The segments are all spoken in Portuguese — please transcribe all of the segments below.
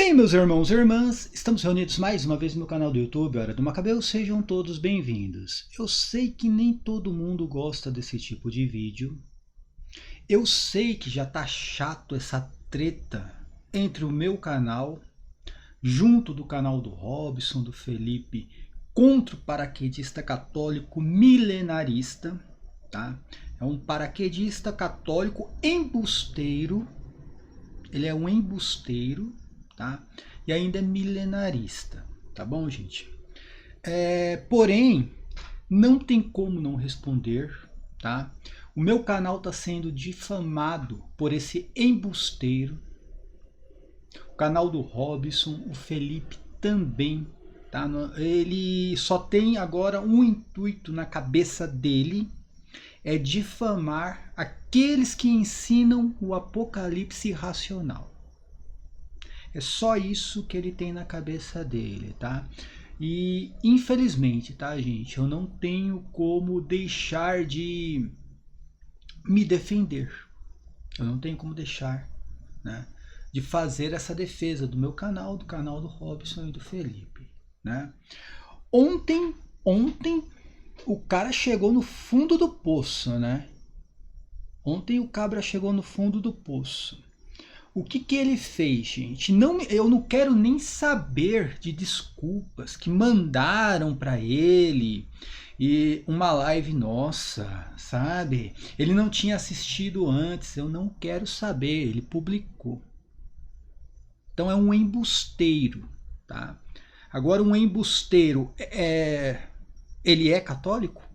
Bem, meus irmãos e irmãs, estamos reunidos mais uma vez no meu canal do YouTube, Hora do Macabeu, sejam todos bem-vindos. Eu sei que nem todo mundo gosta desse tipo de vídeo. Eu sei que já tá chato essa treta entre o meu canal, junto do canal do Robson, do Felipe, contra o paraquedista católico milenarista, tá? É um paraquedista católico embusteiro, ele é um embusteiro, tá? E ainda é milenarista, tá bom, gente? Porém, não tem como não responder, tá? O meu canal está sendo difamado por esse embusteiro. O canal do Robson, o Felipe também, tá? Ele só tem agora um intuito na cabeça dele, é difamar aqueles que ensinam o apocalipse racional. É só isso que ele tem na cabeça dele, tá? E infelizmente, tá, gente, eu não tenho como deixar de me defender. Eu não tenho como deixar, né, de fazer essa defesa do meu canal, do canal do Robson e do Felipe, né? Ontem o cara chegou no fundo do poço, né? Ontem o cabra chegou no fundo do poço. O que ele fez, gente? Eu não quero nem saber de desculpas que mandaram para ele e uma live nossa, sabe? Ele não tinha assistido antes, eu não quero saber, ele publicou. Então é um embusteiro, tá? Agora um embusteiro, ele é católico?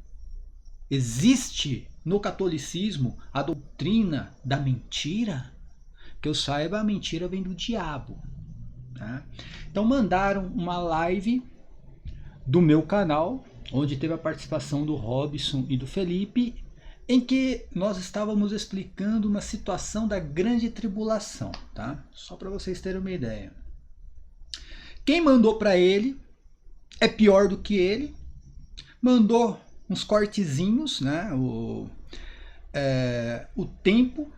Existe no catolicismo a doutrina da mentira? Que eu saiba, a mentira vem do diabo, tá? Então mandaram uma live do meu canal, onde teve a participação do Robson e do Felipe, em que nós estávamos explicando uma situação da grande tribulação, tá? Só para vocês terem uma ideia. Quem mandou para ele é pior do que ele, mandou uns cortezinhos, né? O tempo,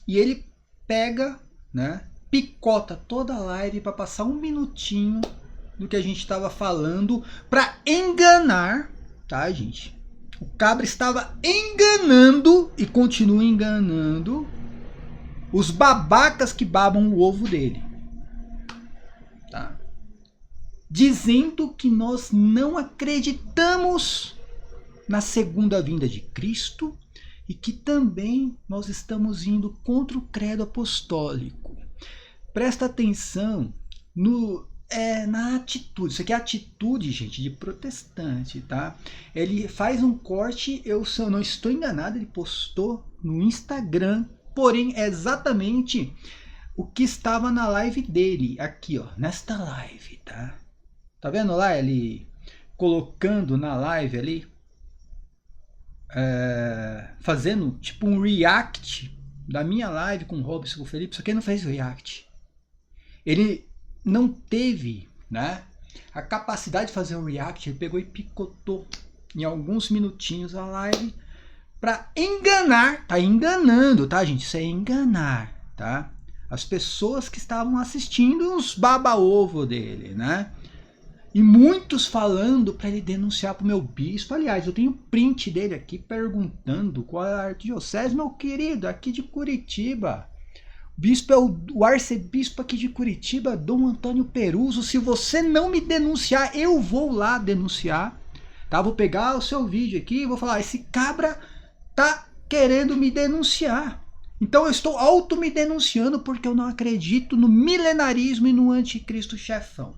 e ele pega, né, picota toda a live para passar um minutinho do que a gente estava falando para enganar, tá, gente? O cabra estava enganando e continua enganando os babacas que babam o ovo dele, tá? Dizendo que nós não acreditamos na segunda vinda de Cristo e que também nós estamos indo contra o credo apostólico. Presta atenção na atitude. Isso aqui é atitude, gente, de protestante, tá? Ele faz um corte, se eu não estou enganado, ele postou no Instagram, porém é exatamente o que estava na live dele, aqui, ó, nesta live, tá? Tá vendo lá ele colocando na live ali, fazendo tipo um react da minha live com o Robson e com o Felipe, só que ele não fez react. Ele não teve, né, a capacidade de fazer um react, ele pegou e picotou em alguns minutinhos a live para enganar, tá enganando, tá, gente? Isso é enganar, tá? As pessoas que estavam assistindo os baba-ovo dele, né? E muitos falando para ele denunciar para o meu bispo. Aliás, eu tenho print dele aqui perguntando qual é a arquidiocese, meu querido, aqui de Curitiba. O bispo é o arcebispo aqui de Curitiba, Dom Antônio Peruso. Se você não me denunciar, eu vou lá denunciar. Tá? Vou pegar o seu vídeo aqui e vou falar, esse cabra tá querendo me denunciar. Então eu estou auto me denunciando porque eu não acredito no milenarismo e no anticristo chefão.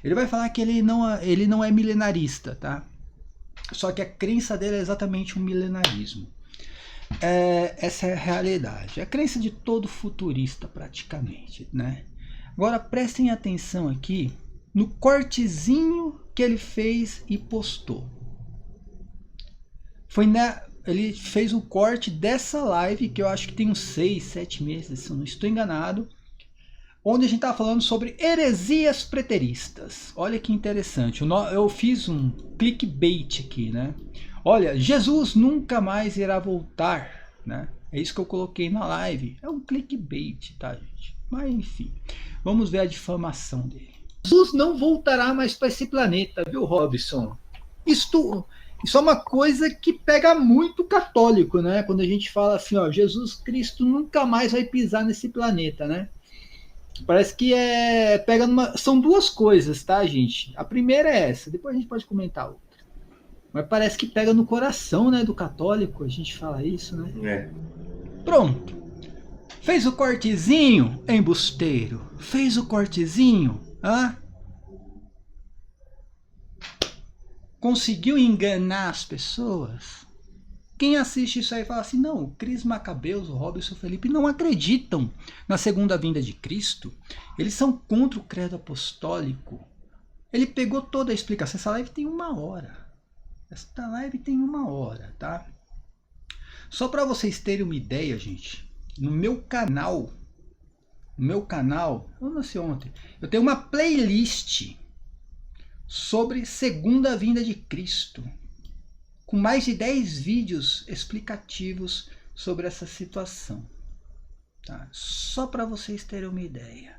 Ele vai falar que ele não é milenarista, tá? Só que a crença dele é exatamente um milenarismo. Essa é a realidade. É a crença de todo futurista, praticamente, né? Agora prestem atenção aqui no cortezinho que ele fez e postou. Ele fez um corte dessa live, que eu acho que tem uns 6, 7 meses, se eu não estou enganado, onde a gente está falando sobre heresias preteristas. Olha que interessante. Eu fiz um clickbait aqui, né? Olha, Jesus nunca mais irá voltar, né? É isso que eu coloquei na live. É um clickbait, tá, gente? Mas enfim. Vamos ver a difamação dele. Jesus não voltará mais para esse planeta, viu, Robson? Isso é uma coisa que pega muito católico, né? Quando a gente fala assim, ó, Jesus Cristo nunca mais vai pisar nesse planeta, né? Parece que pega numa. São duas coisas, tá, gente? A primeira é essa, depois a gente pode comentar outra. Mas parece que pega no coração, né, do católico, a gente fala isso, né? Pronto. Fez o cortezinho, embusteiro. Fez o cortezinho, hã? Conseguiu enganar as pessoas? Quem assiste isso aí fala assim, não, o Cris Macabeus, o Robson, o Felipe não acreditam na segunda vinda de Cristo. Eles são contra o credo apostólico. Ele pegou toda a explicação. Essa live tem 1 hora. Esta live tem 1 hora, tá? Só para vocês terem uma ideia, gente, no meu canal, eu nasci ontem, eu tenho uma playlist sobre segunda vinda de Cristo, com mais de 10 vídeos explicativos sobre essa situação, tá? Só para vocês terem uma ideia.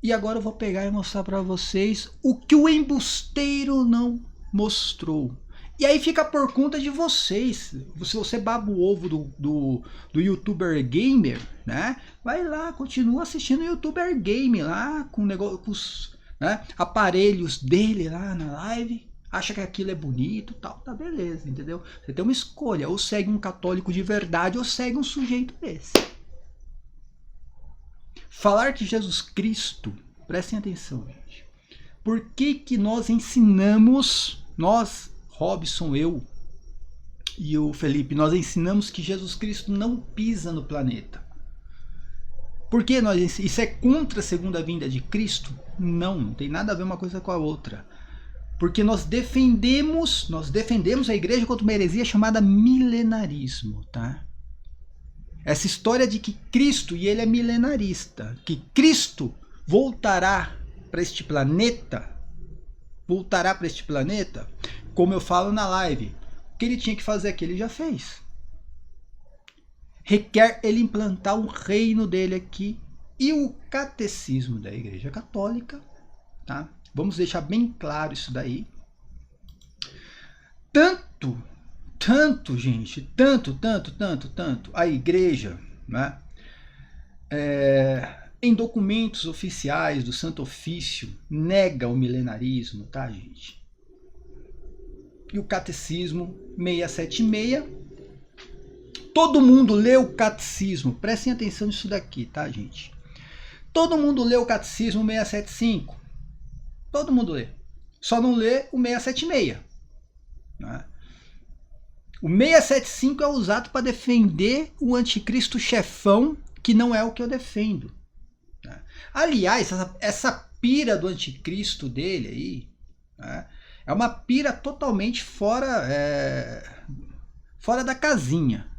E agora eu vou pegar e mostrar para vocês o que o embusteiro não mostrou. E aí fica por conta de vocês. Se você baba o ovo do YouTuber Gamer, né? Vai lá, continua assistindo o YouTuber Game lá, com os, né, aparelhos dele lá na live. Acha que aquilo é bonito, tal, tá beleza, entendeu? Você tem uma escolha, ou segue um católico de verdade, ou segue um sujeito desse. Falar que Jesus Cristo, prestem atenção, gente. Por que nós ensinamos, nós, Robson, eu e o Felipe, nós ensinamos que Jesus Cristo não pisa no planeta? Por que isso é contra a segunda vinda de Cristo? Não tem nada a ver uma coisa com a outra. Porque nós defendemos a igreja contra uma heresia chamada milenarismo, tá? Essa história de que Cristo, e ele é milenarista, que Cristo voltará para este planeta, como eu falo na live, o que ele tinha que fazer aqui, ele já fez. Requer ele implantar o reino dele aqui e o catecismo da Igreja Católica, tá? Vamos deixar bem claro isso daí. Tanto, gente, tanto, a igreja, né, em documentos oficiais do Santo Ofício, nega o milenarismo, tá, gente? E o Catecismo 676, todo mundo lê o Catecismo, prestem atenção nisso daqui, tá, gente? Todo mundo lê o Catecismo 675, todo mundo lê, só não lê o 676, né? O 675 é usado para defender o anticristo chefão, que não é o que eu defendo. Né? Aliás, essa pira do anticristo dele aí, né, é uma pira totalmente fora da casinha.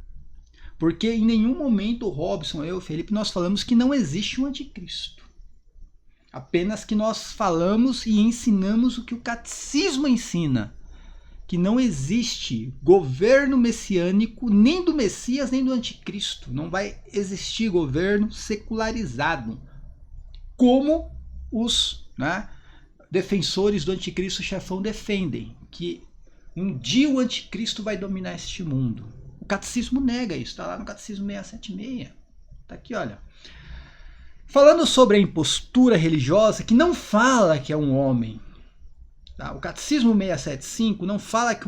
Porque em nenhum momento o Robson, eu, o Felipe, nós falamos que não existe um anticristo. Apenas que nós falamos e ensinamos o que o catecismo ensina. Que não existe governo messiânico, nem do Messias, nem do anticristo. Não vai existir governo secularizado, como os, né, defensores do anticristo chefão defendem, que um dia o anticristo vai dominar este mundo. O catecismo nega isso, está lá no Catecismo 676. Está aqui, olha. Falando sobre a impostura religiosa, que não fala que é um homem. O Catecismo 675 não fala que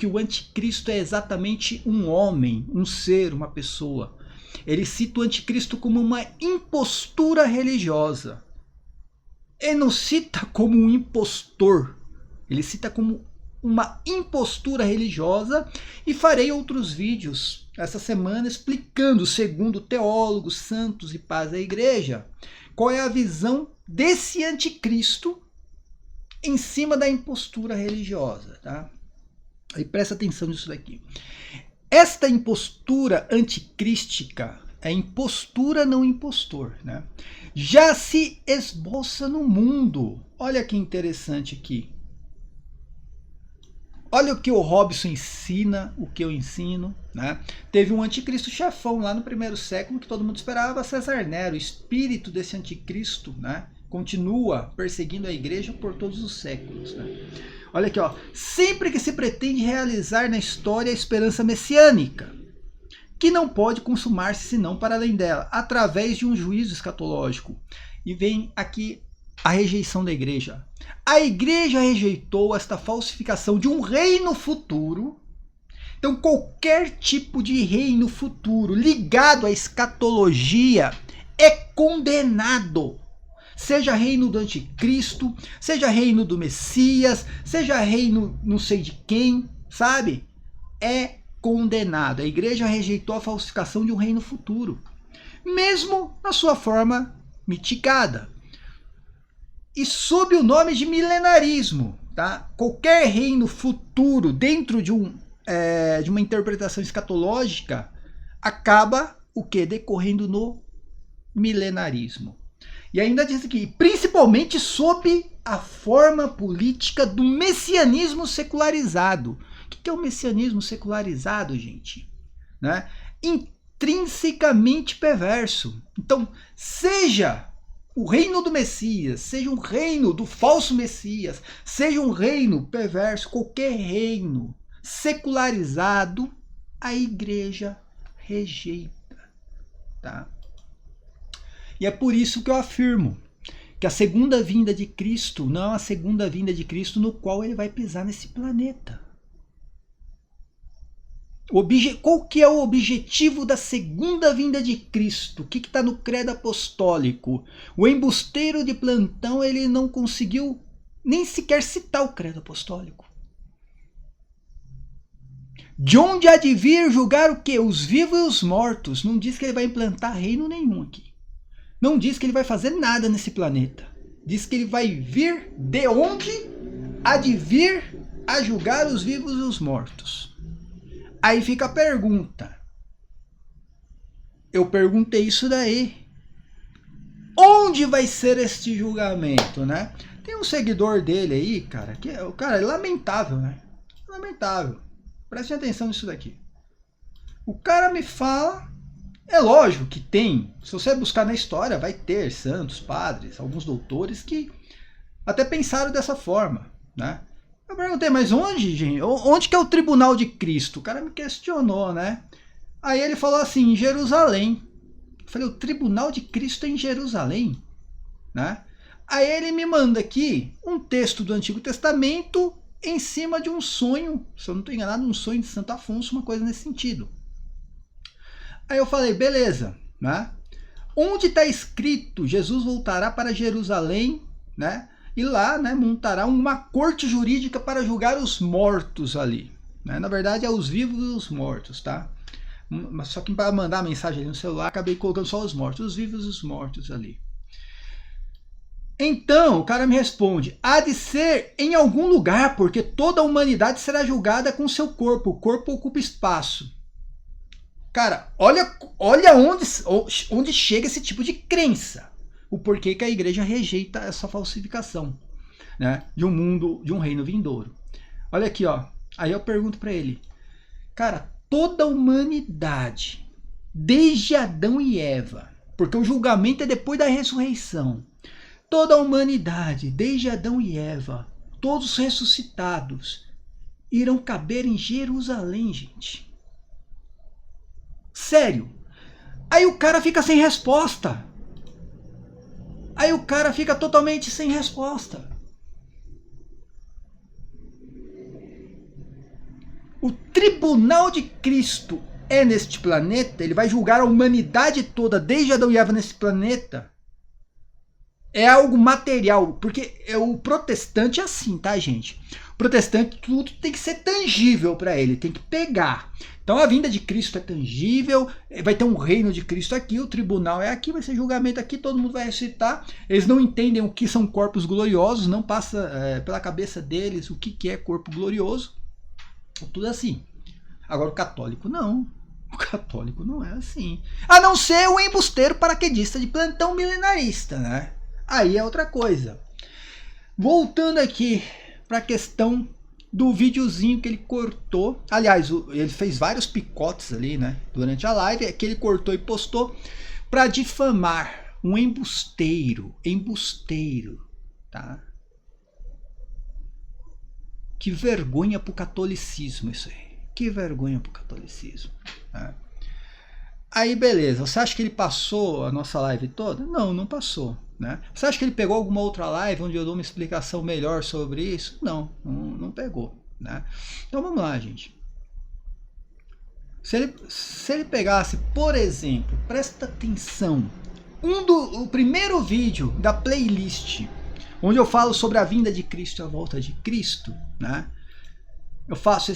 o anticristo é exatamente um homem, um ser, uma pessoa. Ele cita o anticristo como uma impostura religiosa. Ele não cita como um impostor. Ele cita como uma impostura religiosa, e farei outros vídeos essa semana explicando, segundo teólogos, santos e pais da igreja, qual é a visão desse anticristo em cima da impostura religiosa, tá? Aí presta atenção nisso daqui. Esta impostura anticrística é impostura, não impostor, né? Já se esboça no mundo. Olha que interessante aqui. Olha o que o Robson ensina, o que eu ensino, né? Teve um anticristo chefão lá no primeiro século que todo mundo esperava, César Nero. O espírito desse anticristo, né, continua perseguindo a igreja por todos os séculos, né? Olha aqui, ó. Sempre que se pretende realizar na história a esperança messiânica, que não pode consumar-se senão para além dela, através de um juízo escatológico. E vem aqui a rejeição da igreja. A igreja rejeitou esta falsificação de um reino futuro. Então, qualquer tipo de reino futuro ligado à escatologia é condenado. Seja reino do anticristo, seja reino do Messias, seja reino não sei de quem, sabe? É condenado. A igreja rejeitou a falsificação de um reino futuro, mesmo na sua forma mitigada. E sob o nome de milenarismo, tá? Qualquer reino futuro dentro de uma interpretação escatológica acaba o que? Decorrendo no milenarismo. E ainda diz aqui, principalmente sob a forma política do messianismo secularizado. O que é o messianismo secularizado, gente? Né? Intrinsecamente perverso. Então, seja o reino do Messias, seja um reino do falso Messias, seja um reino perverso, qualquer reino secularizado, a igreja rejeita. Tá? E é por isso que eu afirmo que a segunda vinda de Cristo não é a segunda vinda de Cristo no qual ele vai pisar nesse planeta. Qual que é o objetivo da segunda vinda de Cristo? O que está no credo apostólico? O embusteiro de plantão ele não conseguiu nem sequer citar o credo apostólico. De onde há de vir julgar o quê? Os vivos e os mortos. Não diz que ele vai implantar reino nenhum aqui. Não diz que ele vai fazer nada nesse planeta. Diz que ele vai vir de onde há de vir a julgar os vivos e os mortos. Aí fica a pergunta. Eu perguntei isso daí. Onde vai ser este julgamento, né? Tem um seguidor dele aí, cara, que o cara é lamentável, né? Lamentável. Preste atenção nisso daqui. O cara me fala, é lógico que tem, se você buscar na história, vai ter santos, padres, alguns doutores que até pensaram dessa forma, né? Eu perguntei, mas onde, gente? Onde que é o tribunal de Cristo? O cara me questionou, né? Aí ele falou assim, em Jerusalém. Eu falei, o tribunal de Cristo é em Jerusalém? Né? Aí ele me manda aqui um texto do Antigo Testamento em cima de um sonho, se eu não estou enganado, um sonho de Santo Afonso, uma coisa nesse sentido. Aí eu falei, beleza, né? Onde está escrito Jesus voltará para Jerusalém, né? E lá, né, montará uma corte jurídica para julgar os mortos ali. Né? Na verdade, é os vivos e os mortos, tá? Só que para mandar a mensagem ali no celular, acabei colocando só os mortos, os vivos e os mortos ali. Então, o cara me responde, há de ser em algum lugar, porque toda a humanidade será julgada com seu corpo. O corpo ocupa espaço. Cara, olha onde chega esse tipo de crença. O porquê que a igreja rejeita essa falsificação, né, de um mundo, de um reino vindouro. Olha aqui, ó. Aí eu pergunto para ele, cara, toda a humanidade, desde Adão e Eva, porque o julgamento é depois da ressurreição, toda a humanidade, desde Adão e Eva, todos ressuscitados, irão caber em Jerusalém, gente. Sério. Aí o cara fica sem resposta. Aí o cara fica totalmente sem resposta. O tribunal de Cristo é neste planeta, ele vai julgar a humanidade toda, desde Adão e Eva nesse planeta. É algo material, porque o protestante é assim, tá, gente? O protestante, tudo tem que ser tangível para ele, tem que pegar. Então a vinda de Cristo é tangível, vai ter um reino de Cristo aqui, o tribunal é aqui, vai ser julgamento aqui, todo mundo vai ressuscitar. Eles não entendem o que são corpos gloriosos, não passa pela cabeça deles o que é corpo glorioso. Tudo assim. Agora o católico não. O católico não é assim. A não ser o embusteiro paraquedista de plantão milenarista, né? Aí é outra coisa. Voltando aqui para a questão do videozinho que ele cortou. Aliás, ele fez vários picotes ali, né, durante a live, que ele cortou e postou para difamar um embusteiro, tá? Que vergonha pro catolicismo isso aí. Que vergonha pro catolicismo. Né? Aí beleza, você acha que ele passou a nossa live toda? Não, não passou. Né? Você acha que ele pegou alguma outra live onde eu dou uma explicação melhor sobre isso? Não, não pegou. Né? Então vamos lá, gente. Se ele pegasse, por exemplo, presta atenção, o primeiro vídeo da playlist, onde eu falo sobre a vinda de Cristo e a volta de Cristo, né? Eu faço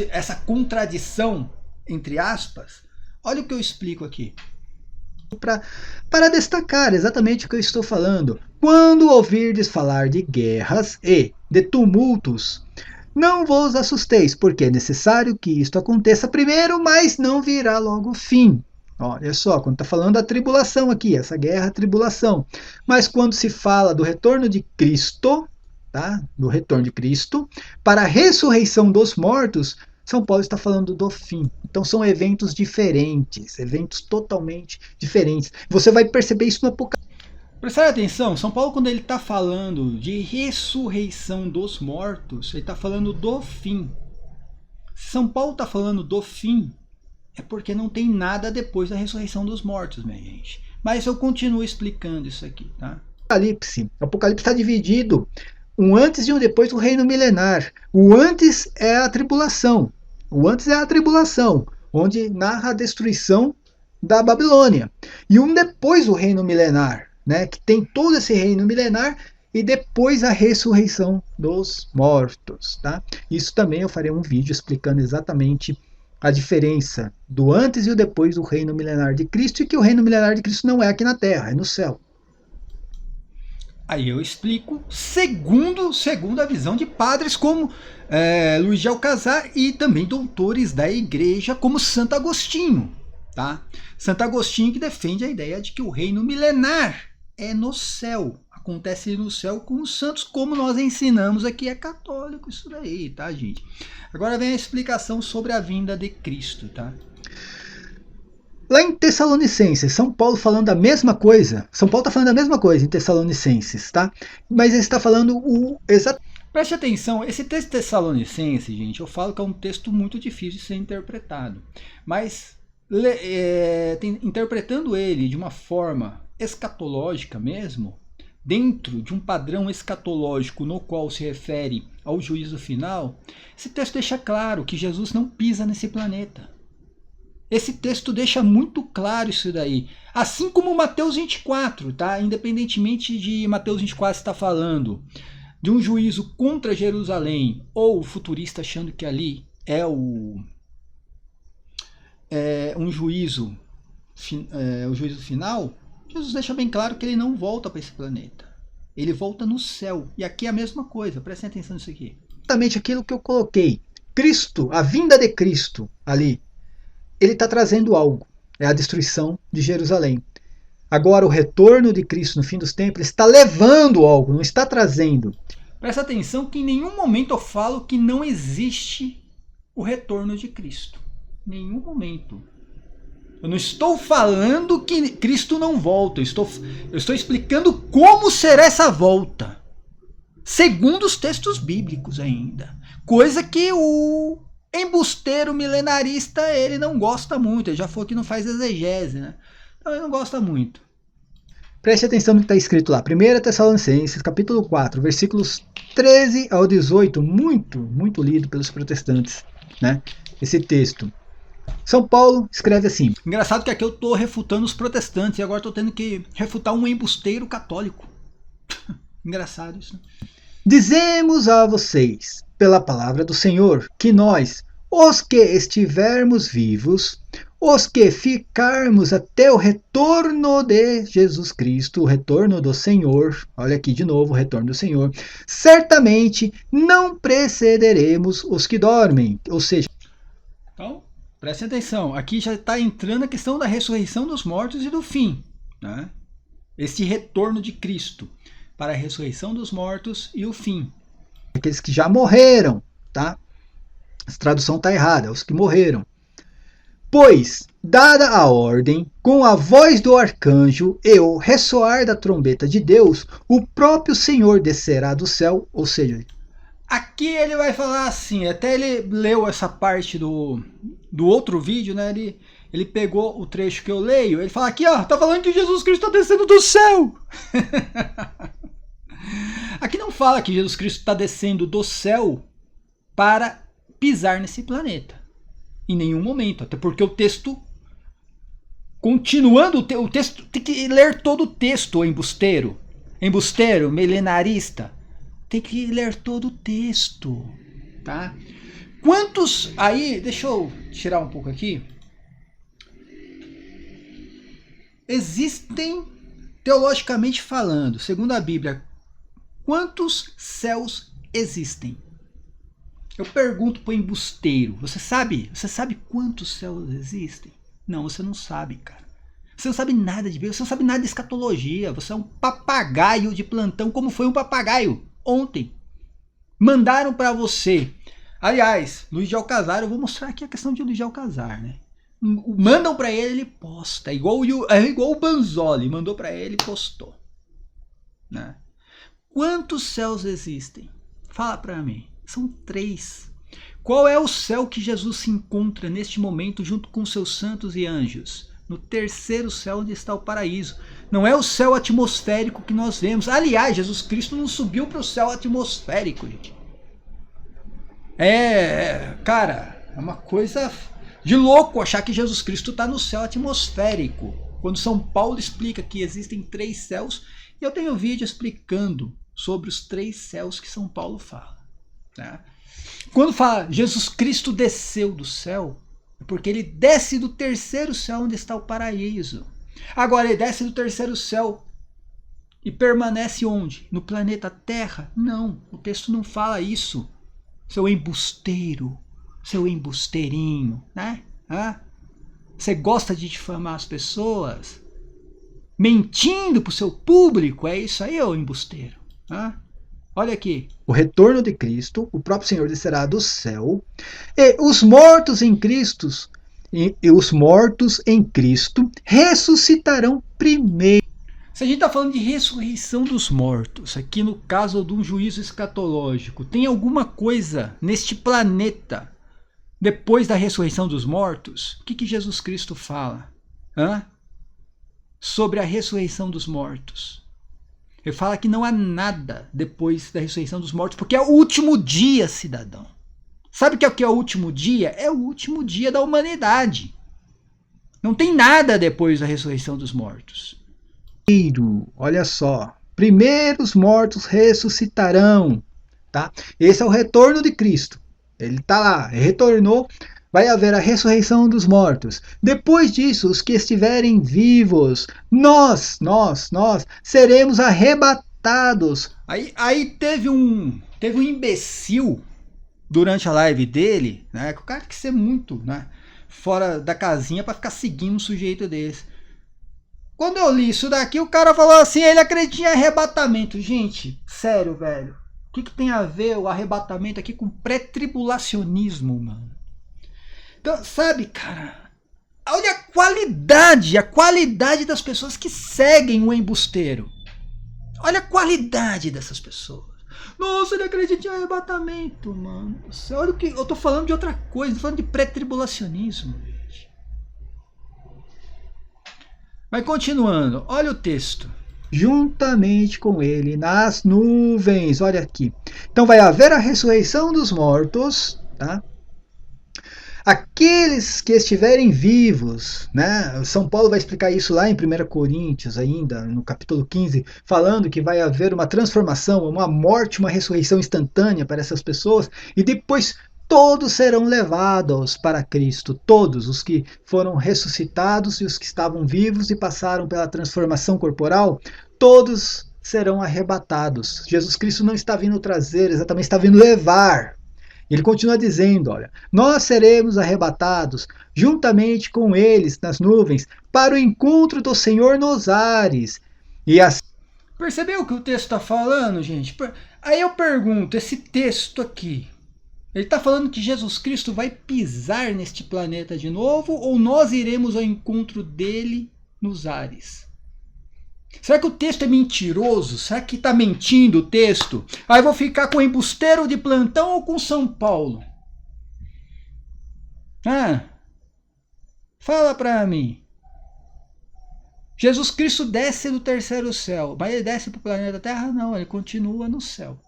essa contradição, entre aspas. Olha o que eu explico aqui. Para destacar exatamente o que eu estou falando. Quando ouvirdes falar de guerras e de tumultos, não vos assusteis, porque é necessário que isto aconteça primeiro, mas não virá logo o fim. Olha só, quando está falando da tribulação aqui, essa guerra, tribulação. Mas quando se fala do retorno de Cristo, tá? Do retorno de Cristo, para a ressurreição dos mortos, São Paulo está falando do fim. Então são eventos diferentes, eventos totalmente diferentes. Você vai perceber isso no Apocalipse. Prestar atenção, São Paulo, quando ele está falando de ressurreição dos mortos, ele está falando do fim. Se São Paulo está falando do fim, é porque não tem nada depois da ressurreição dos mortos, minha gente. Mas eu continuo explicando isso aqui, tá? O Apocalipse está dividido, um antes e um depois do reino milenar. O antes é a tribulação. Onde narra a destruição da Babilônia. E um depois do reino milenar, né, que tem todo esse reino milenar e depois a ressurreição dos mortos. Tá? Isso também eu farei um vídeo explicando exatamente a diferença do antes e o depois do reino milenar de Cristo, e que o reino milenar de Cristo não é aqui na Terra, é no céu. Aí eu explico segundo a visão de padres como Luiz de Alcazar e também doutores da igreja como Santo Agostinho. Tá? Santo Agostinho, que defende a ideia de que o reino milenar é no céu, acontece no céu com os santos, como nós ensinamos aqui, é católico isso daí, tá, gente? Agora vem a explicação sobre a vinda de Cristo, tá? Lá em Tessalonicenses, São Paulo falando a mesma coisa. São Paulo está falando a mesma coisa em Tessalonicenses, tá? Mas ele está falando o exato. Preste atenção, esse texto Tessalonicense, gente, eu falo que é um texto muito difícil de ser interpretado. Mas interpretando ele de uma forma escatológica mesmo, dentro de um padrão escatológico no qual se refere ao juízo final, esse texto deixa claro que Jesus não pisa nesse planeta. Esse texto deixa muito claro isso daí. Assim como Mateus 24, tá? Independentemente de Mateus 24 estar falando de um juízo contra Jerusalém, ou o futurista achando que ali é um juízo, o juízo final, Jesus deixa bem claro que ele não volta para esse planeta. Ele volta no céu. E aqui é a mesma coisa. Prestem atenção nisso aqui. Exatamente aquilo que eu coloquei. Cristo, a vinda de Cristo ali, ele está trazendo algo. É a destruição de Jerusalém. Agora o retorno de Cristo no fim dos tempos está levando algo, não está trazendo. Presta atenção que em nenhum momento eu falo que não existe o retorno de Cristo. Em nenhum momento. Eu não estou falando que Cristo não volta. Eu estou explicando como será essa volta. Segundo os textos bíblicos ainda. Coisa que o embusteiro milenarista ele não gosta muito. Ele já falou que não faz exegese, né? Então ele não gosta muito. Preste atenção no que está escrito lá. 1 Tessalonicenses, capítulo 4, versículos 13 ao 18. Muito lido pelos protestantes, né? Esse texto. São Paulo escreve assim. Engraçado que aqui eu estou refutando os protestantes e agora estou tendo que refutar um embusteiro católico. Engraçado isso, né? Dizemos a vocês, pela palavra do Senhor, que nós, os que estivermos vivos, os que ficarmos até o retorno de Jesus Cristo, o retorno do Senhor, olha aqui de novo, o retorno do Senhor, certamente não precederemos os que dormem, ou seja... Então, prestem atenção, aqui já está entrando a questão da ressurreição dos mortos e do fim, né? Este retorno de Cristo para a ressurreição dos mortos e o fim. aqueles que já morreram, tá? Essa tradução está errada, os que morreram. Pois, dada a ordem, com a voz do arcanjo e o ressoar da trombeta de Deus, o próprio Senhor descerá do céu, ou seja, aqui ele vai falar assim, até ele leu essa parte do outro vídeo, né? Ele pegou o trecho que eu leio, ele fala aqui, ó, tá falando que Jesus Cristo está descendo do céu. Aqui não fala que Jesus Cristo está descendo do céu para pisar nesse planeta. Em nenhum momento, até porque o texto, continuando o texto, tem que ler todo o texto, o embusteiro, milenarista, tem que ler todo o texto, tá? Quantos, aí, deixa eu tirar um pouco aqui, existem, teologicamente falando, segundo a Bíblia, quantos céus existem? Eu pergunto para o embusteiro, você sabe quantos céus existem? Não, você não sabe, cara. Você não sabe nada de Bíblia, você não sabe nada de escatologia, você é um papagaio de plantão, como foi um papagaio ontem. Mandaram para você. Aliás, Luiz de Alcazar, eu vou mostrar aqui a questão de Luiz de Alcazar, né? Mandam para ele posta, é igual o Banzoli, mandou para ele e postou. Né? Quantos céus existem? Fala para mim. São 3. Qual é o céu que Jesus se encontra neste momento junto com seus santos e anjos? No terceiro céu onde está o paraíso. Não é o céu atmosférico que nós vemos. Aliás, Jesus Cristo não subiu para o céu atmosférico, gente. Cara, é uma coisa de louco achar que Jesus Cristo está no céu atmosférico. Quando São Paulo explica que existem 3 céus, e eu tenho vídeo explicando sobre os 3 céus que São Paulo fala. Tá? Quando fala Jesus Cristo desceu do céu, é porque ele desce do terceiro céu onde está o paraíso. Agora ele desce do terceiro céu e permanece onde? No planeta Terra? Não, o texto não fala isso. Seu embusteiro, seu embusteirinho, né? Você gosta de difamar as pessoas? Mentindo para o seu público? É isso aí, ô embusteiro? Olha aqui. O retorno de Cristo, o próprio Senhor descerá do céu, e os mortos em Cristo, ressuscitarão primeiro. Se a gente está falando de ressurreição dos mortos, aqui no caso de um juízo escatológico, tem alguma coisa neste planeta depois da ressurreição dos mortos? O que Jesus Cristo fala sobre a ressurreição dos mortos? Ele fala que não há nada depois da ressurreição dos mortos, porque é o último dia, cidadão. Sabe o que é o último dia? É o último dia da humanidade. Não tem nada depois da ressurreição dos mortos. Olha só. Primeiro os mortos ressuscitarão. Tá? Esse é o retorno de Cristo. Ele está lá, retornou. Vai haver a ressurreição dos mortos. Depois disso, os que estiverem vivos, nós seremos arrebatados. Aí teve um imbecil durante a live dele, né? O cara que ser muito, né, fora da casinha para ficar seguindo um sujeito desse. Quando eu li isso daqui, o cara falou assim, ele acredita em arrebatamento. Gente, sério, velho. O que tem a ver o arrebatamento aqui com pré-tribulacionismo, mano? Então, sabe, cara, olha a qualidade das pessoas que seguem o embusteiro. Olha a qualidade dessas pessoas. Nossa, ele acredita em arrebatamento, mano. Olha o que eu tô falando de outra coisa, tô falando de pré-tribulacionismo, gente. Mas continuando, olha o texto. Juntamente com ele nas nuvens, olha aqui. Então vai haver a ressurreição dos mortos, tá? Aqueles que estiverem vivos, né? São Paulo vai explicar isso lá em 1 Coríntios ainda, no capítulo 15, falando que vai haver uma transformação, uma morte, uma ressurreição instantânea para essas pessoas, e depois todos serão levados para Cristo, todos os que foram ressuscitados e os que estavam vivos e passaram pela transformação corporal, todos serão arrebatados. Jesus Cristo não está vindo trazer, exatamente está vindo levar. Ele continua dizendo, olha, nós seremos arrebatados juntamente com eles nas nuvens para o encontro do Senhor nos ares. E assim... Percebeu o que o texto está falando, gente? Aí eu pergunto, esse texto aqui, ele está falando que Jesus Cristo vai pisar neste planeta de novo ou nós iremos ao encontro dele nos ares? Será que o texto é mentiroso? Será que está mentindo o texto? Aí eu vou ficar com o embusteiro de plantão ou com São Paulo? Fala para mim. Jesus Cristo desce do terceiro céu, mas ele desce para o planeta Terra? Não, ele continua no céu.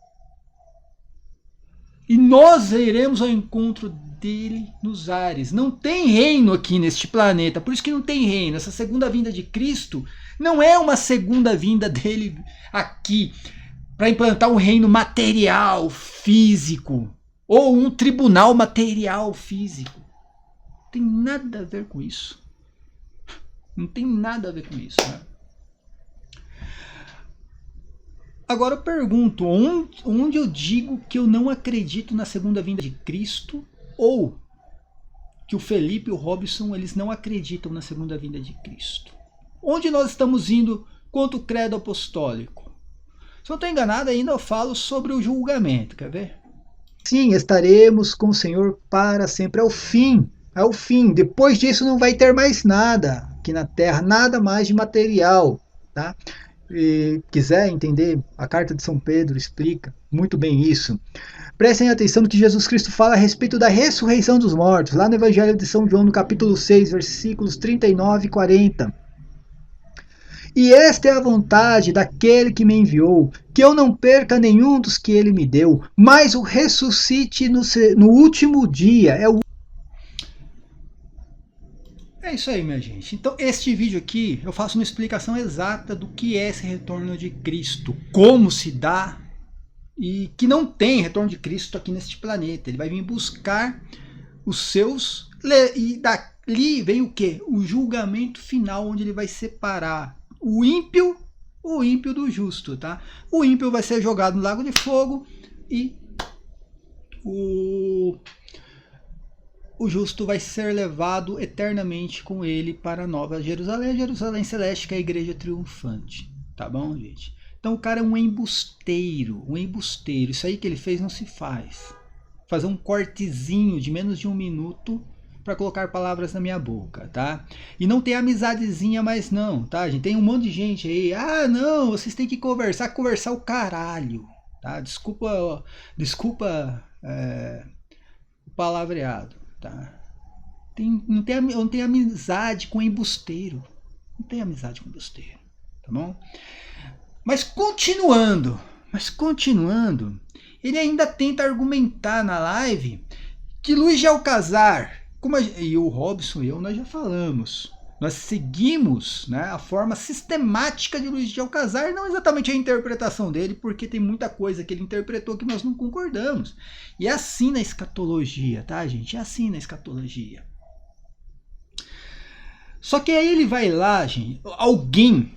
E nós iremos ao encontro dele nos ares. Não tem reino aqui neste planeta, por isso que não tem reino. Essa segunda vinda de Cristo não é uma segunda vinda dele aqui para implantar um reino material, físico, ou um tribunal material, físico. Não tem nada a ver com isso. Não tem nada a ver com isso, né? Agora eu pergunto, onde eu digo que eu não acredito na segunda vinda de Cristo ou que o Felipe e o Robson eles não acreditam na segunda vinda de Cristo? Onde nós estamos indo quanto o credo apostólico? Se eu não estou enganado, ainda eu falo sobre o julgamento, quer ver? Sim, estaremos com o Senhor para sempre, é o fim. É o fim. Depois disso não vai ter mais nada aqui na Terra, nada mais de material, tá? E quiser entender, a carta de São Pedro explica muito bem isso. Prestem atenção no que Jesus Cristo fala a respeito da ressurreição dos mortos, lá no Evangelho de São João, no capítulo 6, versículos 39 e 40. E esta é a vontade daquele que me enviou, que eu não perca nenhum dos que ele me deu, mas o ressuscite no último dia. É isso aí, minha gente. Então, este vídeo aqui, eu faço uma explicação exata do que é esse retorno de Cristo, como se dá, e que não tem retorno de Cristo aqui neste planeta. Ele vai vir buscar os seus, e dali vem o quê? O julgamento final, onde ele vai separar o ímpio do justo, tá? O ímpio vai ser jogado no lago de fogo e o justo vai ser levado eternamente com ele para a Nova Jerusalém, Jerusalém Celeste, que é a igreja triunfante. Tá bom, gente? Então o cara é um embusteiro, Isso aí que ele fez não se faz. Fazer um cortezinho de menos de 1 minuto para colocar palavras na minha boca, tá? E não tem amizadezinha mais não, tá, gente? Tem um monte de gente aí, não, vocês têm que conversar o caralho, tá? Desculpa o palavreado. Tá? Não tem amizade com embusteiro. Não tem amizade com embusteiro. Tá bom? Mas continuando, ele ainda tenta argumentar na live que Luiz de Alcazar, e o Robson e eu, nós já falamos. Nós seguimos, né, a forma sistemática de Luiz de Alcazar, não exatamente a interpretação dele, porque tem muita coisa que ele interpretou que nós não concordamos. E é assim na escatologia, tá, gente? É assim na escatologia. Só que aí ele vai lá, gente, alguém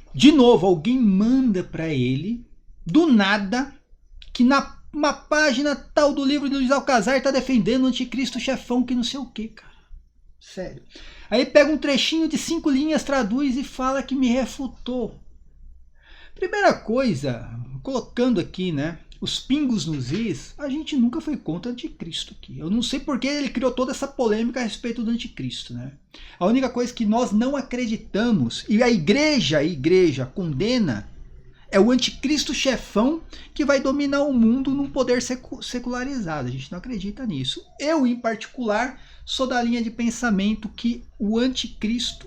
manda para ele, do nada, que uma página tal do livro de Luiz de Alcazar tá defendendo o anticristo chefão que não sei o que, cara. Sério. Aí pega um trechinho de 5 linhas, traduz e fala que me refutou. Primeira coisa, colocando aqui, né, os pingos nos is, a gente nunca foi contra o anticristo aqui. Eu não sei porque ele criou toda essa polêmica a respeito do anticristo, né? A única coisa que nós não acreditamos, e a igreja condena, é o anticristo chefão que vai dominar o mundo num poder secularizado. A gente não acredita nisso. Eu, em particular, sou da linha de pensamento que o anticristo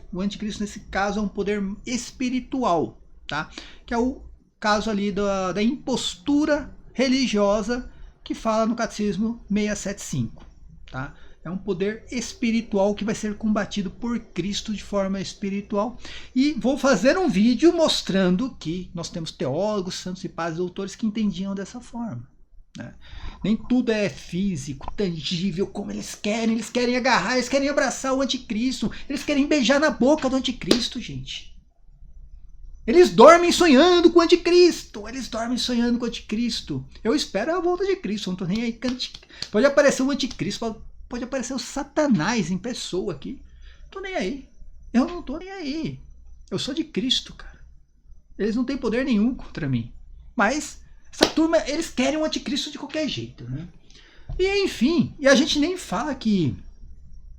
nesse caso é um poder espiritual, tá? Que é o caso ali da impostura religiosa que fala no Catecismo 675, tá? É um poder espiritual que vai ser combatido por Cristo de forma espiritual. E vou fazer um vídeo mostrando que nós temos teólogos, santos e padres, doutores que entendiam dessa forma, né? Nem tudo é físico, tangível, como eles querem agarrar, eles querem abraçar o anticristo, eles querem beijar na boca do anticristo, gente. Eles dormem sonhando com o anticristo, Eu espero a volta de Cristo, não tô nem aí. Pode aparecer o anticristo, pode aparecer o Satanás em pessoa aqui. Tô nem aí. Eu não tô nem aí. Eu sou de Cristo, cara. Eles não têm poder nenhum contra mim. Mas Essa turma, eles querem um anticristo de qualquer jeito, né? E enfim, e a gente nem fala que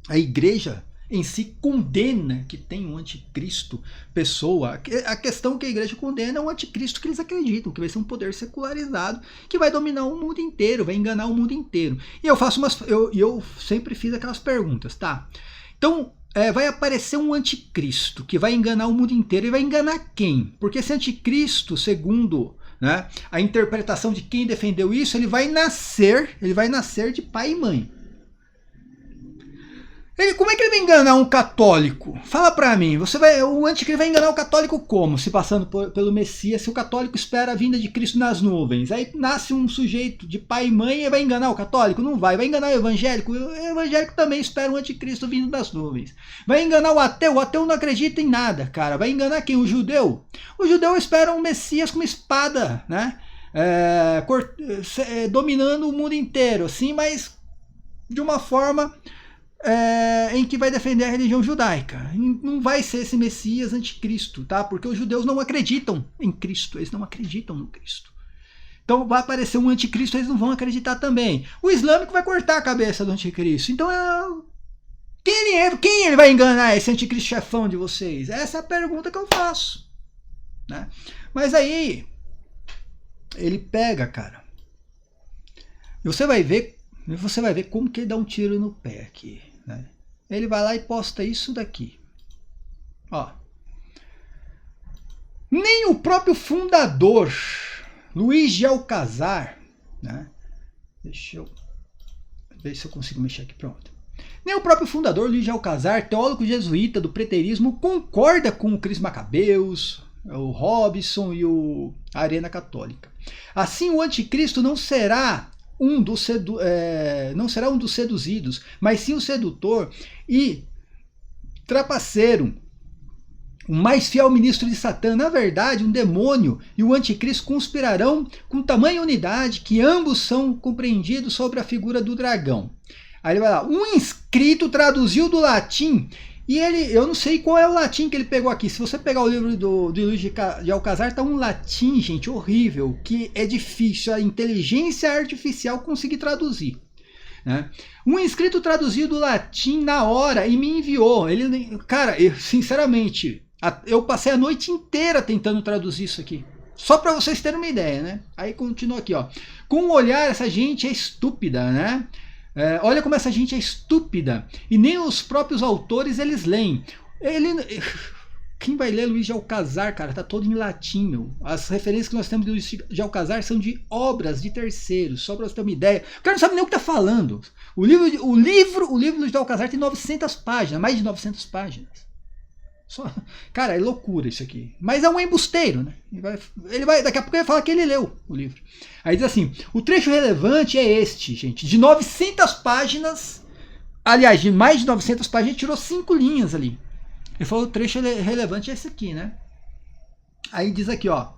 a igreja em si condena que tem um anticristo pessoa. A questão que a igreja condena é o anticristo que eles acreditam, que vai ser um poder secularizado, que vai dominar o mundo inteiro, vai enganar o mundo inteiro. E eu sempre fiz aquelas perguntas, tá? Então, vai aparecer um anticristo que vai enganar o mundo inteiro, e vai enganar quem? Porque esse anticristo, segundo, né, a interpretação de quem defendeu isso, ele vai nascer de pai e mãe. Como é que ele vai enganar um católico? Fala pra mim, o anticristo vai enganar o católico como? Se passando pelo Messias, se o católico espera a vinda de Cristo nas nuvens. Aí nasce um sujeito de pai e mãe e vai enganar o católico? Não vai. Vai enganar o evangélico? O evangélico também espera um anticristo vindo das nuvens. Vai enganar o ateu não acredita em nada, cara. Vai enganar quem? O judeu? O judeu espera um Messias com uma espada, né? Dominando o mundo inteiro, assim, mas de uma forma... em que vai defender a religião judaica. Não vai ser esse Messias anticristo, tá? Porque os judeus não acreditam em Cristo, eles não acreditam no Cristo. Então vai aparecer um anticristo, eles não vão acreditar também. O islâmico vai cortar a cabeça do anticristo. Então quem ele vai enganar, esse anticristo chefão de vocês? Essa é a pergunta que eu faço, né? Mas aí ele pega, cara. Você vai ver como que ele dá um tiro no pé aqui, né? Ele vai lá e posta isso daqui. Ó. Nem o próprio fundador, Luiz de Alcazar, né? Deixa eu ver se eu consigo mexer aqui, pronto. Nem o próprio fundador, Luiz de Alcazar, teólogo jesuíta do preterismo, concorda com o Cris Macabeus, o Robson e a Arena Católica. Assim, o anticristo não será um dos seduzidos, mas sim o sedutor e trapaceiro, o mais fiel ministro de Satã. Na verdade, um demônio e o anticristo conspirarão com tamanha unidade que ambos são compreendidos sobre a figura do dragão. Aí ele vai lá, um inscrito traduziu do latim, e eu não sei qual é o latim que ele pegou aqui. Se você pegar o livro do Luiz de Alcazar, tá um latim, gente, horrível, que é difícil a inteligência artificial conseguir traduzir, né? Um inscrito traduziu do latim na hora e me enviou. Cara, sinceramente, eu passei a noite inteira tentando traduzir isso aqui. Só para vocês terem uma ideia, né? Aí continua aqui, ó. Com o olhar, essa gente é estúpida, né? Olha como essa gente é estúpida. E nem os próprios autores eles leem. Quem vai ler Luiz de Alcazar, cara? Tá todo em latim, meu. As referências que nós temos de Luiz de Alcazar são de obras de terceiros, só para você ter uma ideia. O cara não sabe nem o que tá falando. O livro de Luiz de Alcazar tem 900 páginas, mais de 900 páginas. Cara, é loucura isso aqui. Mas é um embusteiro, né? Daqui a pouco ele vai falar que ele leu o livro. Aí diz assim, o trecho relevante é este, gente. De 900 páginas, aliás, de mais de 900 páginas, a gente tirou 5 linhas ali. Ele falou, o trecho relevante é esse aqui, né? Aí diz aqui, ó.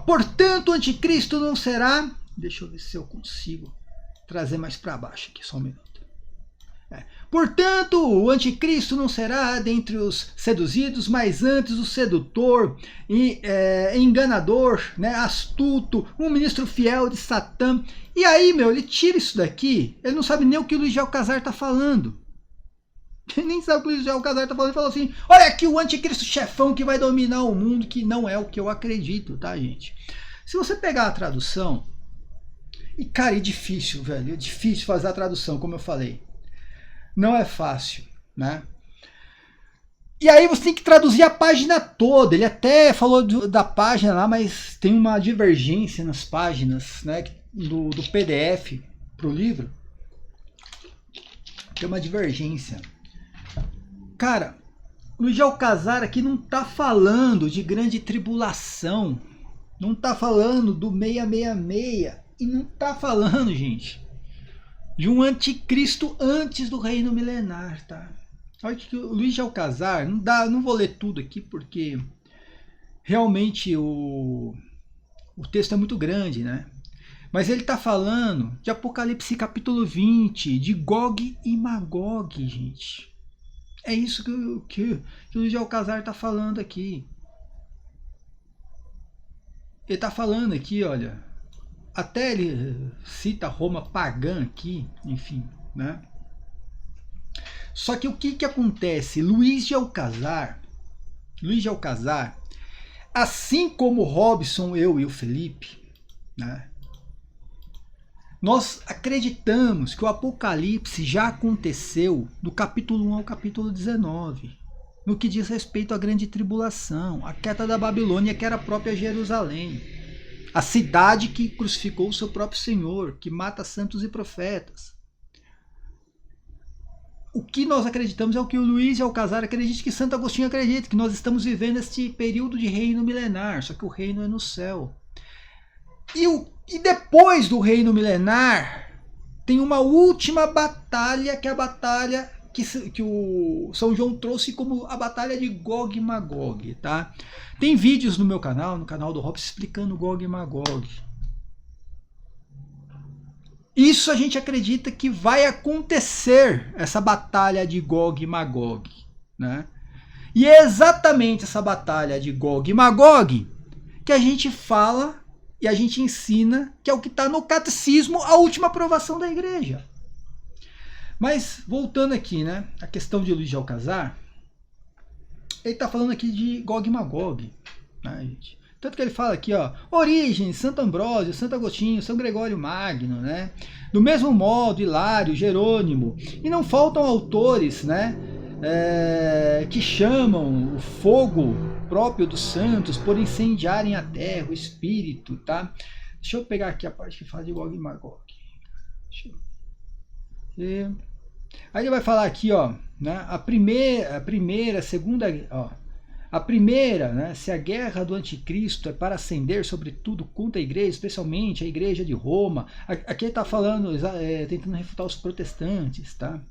Portanto, o anticristo não será... Deixa eu ver se eu consigo trazer mais para baixo aqui, só um minuto. Portanto, o anticristo não será dentre os seduzidos, mas antes o sedutor, enganador, né, astuto, um ministro fiel de Satã. E aí, ele tira isso daqui, ele não sabe nem o que o Luiz de Alcazar está falando. Ele nem sabe o que o Luiz de Alcazar está falando. Ele falou assim, olha aqui o anticristo chefão que vai dominar o mundo, que não é o que eu acredito, tá, gente? Se você pegar a tradução, e cara, é difícil, velho, é difícil fazer a tradução, como eu falei. Não é fácil, né? E aí você tem que traduzir a página toda. Ele até falou da página lá, mas tem uma divergência nas páginas, né, do PDF para o livro. Tem uma divergência. Cara, Luiz de Alcazar aqui não está falando de grande tribulação. Não está falando do 666. E não está falando, gente, de um anticristo antes do reino milenar, tá? Olha que o Luiz de Alcazar, não vou ler tudo aqui porque realmente o texto é muito grande, né? Mas ele está falando de Apocalipse capítulo 20, de Gog e Magog, gente. É isso que o Luiz de Alcazar está falando aqui. ele está falando aqui, olha, até ele cita Roma pagã aqui, enfim, né? Só que o que acontece? Luiz de Alcazar, assim como o Robson, eu e o Felipe, né? Nós acreditamos que o Apocalipse já aconteceu do capítulo 1 ao capítulo 19, no que diz respeito à grande tribulação, a queda da Babilônia, que era a própria Jerusalém, a cidade que crucificou o seu próprio Senhor, que mata santos e profetas. O que nós acreditamos é o que o Luiz de Alcazar acredita, que Santo Agostinho acredita, que nós estamos vivendo este período de reino milenar, só que o reino é no céu. E depois do reino milenar, tem uma última batalha, que é a batalha que o São João trouxe como a batalha de Gog e Magog. Tá? Tem vídeos no meu canal, no canal do Robson, explicando Gog e Magog. Isso a gente acredita que vai acontecer, essa batalha de Gog e Magog. Né? E é exatamente essa batalha de Gog e Magog que a gente fala e a gente ensina, que é o que está no catecismo, a última aprovação da igreja. Mas, voltando aqui, né, a questão de Luiz de Alcazar, ele está falando aqui de Gog e Magog. Né, gente? Tanto que ele fala aqui, ó, Origens, Santo Ambrósio, Santo Agostinho, São Gregório Magno, né? Do mesmo modo, Hilário, Jerônimo. E não faltam autores, né, que chamam o fogo próprio dos santos por incendiarem a terra, o espírito, tá? Deixa eu pegar aqui a parte que fala de Gog e Magog. Aí ele vai falar aqui, ó, né, a primeira, segunda, ó, a primeira, né, se a guerra do anticristo é para ascender sobretudo contra a igreja, especialmente a igreja de Roma, aqui ele está falando, tentando refutar os protestantes, tá?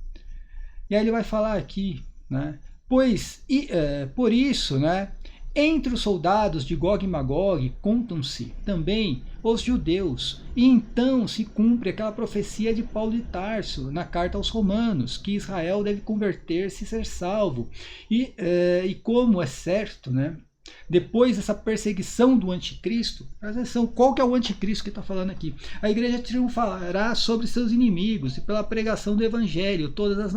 E aí ele vai falar aqui, né, por isso, né, entre os soldados de Gog e Magog contam-se também os judeus, e então se cumpre aquela profecia de Paulo de Tarso na carta aos Romanos, que Israel deve converter-se e ser salvo. E como é certo, né, depois dessa perseguição do anticristo, presta atenção, qual que é o anticristo que está falando aqui? A igreja triunfará sobre seus inimigos, e pela pregação do evangelho todas as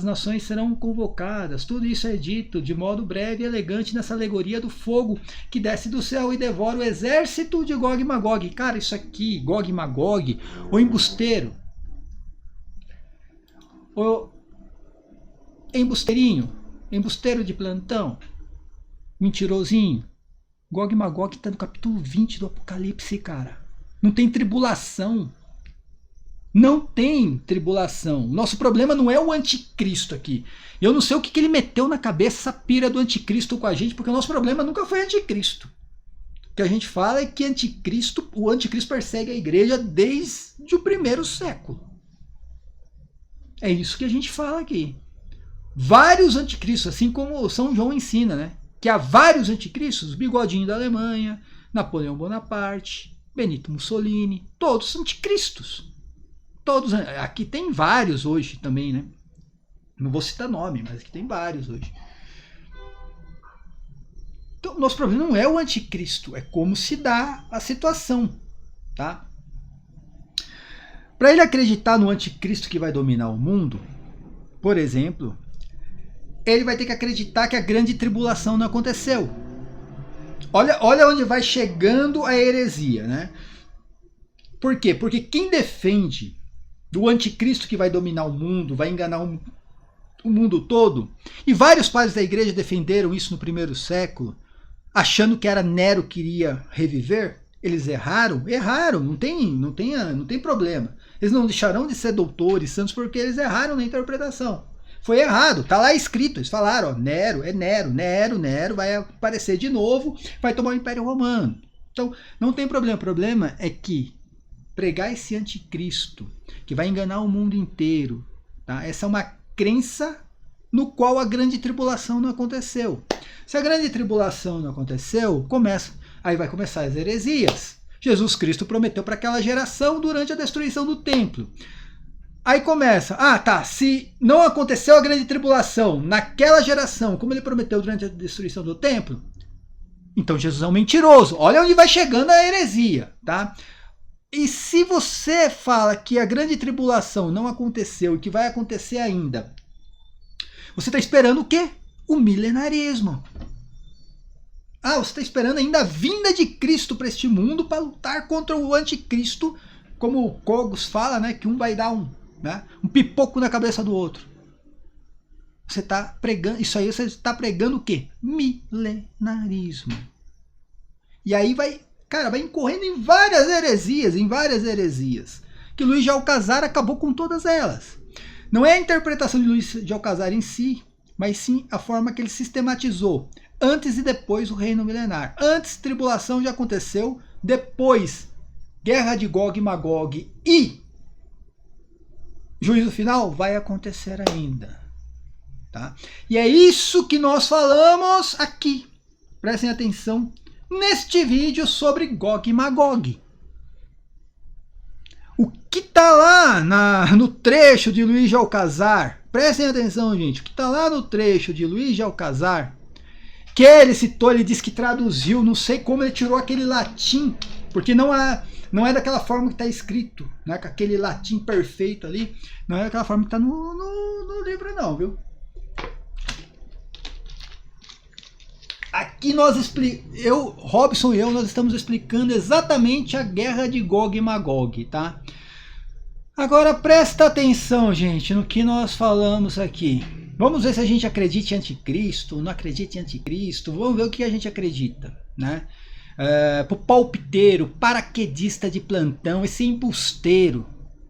nações serão convocadas. Tudo isso é dito de modo breve e elegante nessa alegoria do fogo que desce do céu e devora o exército de Gog e Magog. Cara, isso aqui, Gog e Magog, o embusteiro, o embusteiro de plantão, mentirosinho. Gog e Magog está no capítulo 20 do Apocalipse, cara. Não tem tribulação. Não tem tribulação. Nosso problema não é o anticristo aqui. Eu não sei o que ele meteu na cabeça, essa pira do anticristo com a gente, porque o nosso problema nunca foi anticristo. O que a gente fala é que o anticristo persegue a igreja desde o primeiro século. É isso que a gente fala aqui. Vários anticristos, assim como São João ensina, né? Que há vários anticristos, Bigodinho da Alemanha, Napoleão Bonaparte, Benito Mussolini, todos anticristos. Todos, aqui tem vários hoje também, né? Não vou citar nome, mas aqui tem vários hoje. Então, nosso problema não é o anticristo, é como se dá a situação, tá? Para ele acreditar no anticristo que vai dominar o mundo, por exemplo, ele vai ter que acreditar que a grande tribulação não aconteceu. Olha onde vai chegando a heresia, né? Por quê? Porque quem defende do anticristo que vai dominar o mundo, vai enganar o mundo todo, e vários padres da igreja defenderam isso no primeiro século, achando que era Nero que iria reviver, eles erraram, não tem problema. Eles não deixarão de ser doutores santos porque eles erraram na interpretação. Foi errado, tá lá escrito, eles falaram, ó, Nero vai aparecer de novo, vai tomar o Império Romano. Então, não tem problema, o problema é que pregar esse anticristo, que vai enganar o mundo inteiro, tá? Essa é uma crença no qual a grande tribulação não aconteceu. Se a grande tribulação não aconteceu, aí vai começar as heresias. Jesus Cristo prometeu para aquela geração durante a destruição do templo. Aí começa, se não aconteceu a grande tribulação naquela geração, como ele prometeu durante a destruição do templo, Então Jesus é um mentiroso. Olha onde vai chegando a heresia, tá? E se você fala que a grande tribulação não aconteceu e que vai acontecer ainda, você está esperando o quê? O milenarismo. Ah, você está esperando ainda a vinda de Cristo para este mundo para lutar contra o anticristo, como o Cogos fala, né? Que um vai dar um pipoco na cabeça do outro. Você está pregando, isso aí você está pregando o quê? Milenarismo. E aí vai incorrendo em várias heresias, que Luiz de Alcazar acabou com todas elas. Não é a interpretação de Luiz de Alcazar em si, mas sim a forma que ele sistematizou antes e depois o reino milenar. Antes, tribulação já aconteceu, depois, guerra de Gog e Magog e juízo final vai acontecer ainda. Tá? E é isso que nós falamos aqui. Prestem atenção neste vídeo sobre Gog e Magog. O que está lá no trecho de Luiz de Alcazar, prestem atenção, gente, o que está lá no trecho de Luiz de Alcazar, que ele citou, ele disse que traduziu, não sei como ele tirou aquele latim, porque não é daquela forma que está escrito, né, com aquele latim perfeito ali, não é daquela forma que está no livro não, viu? Aqui Robson e eu, nós estamos explicando exatamente a guerra de Gog e Magog, tá? Agora presta atenção, gente, no que nós falamos aqui. Vamos ver se a gente acredita em anticristo, não acredita em anticristo, vamos ver o que a gente acredita, né? Pro palpiteiro, paraquedista de plantão, esse embusteiro,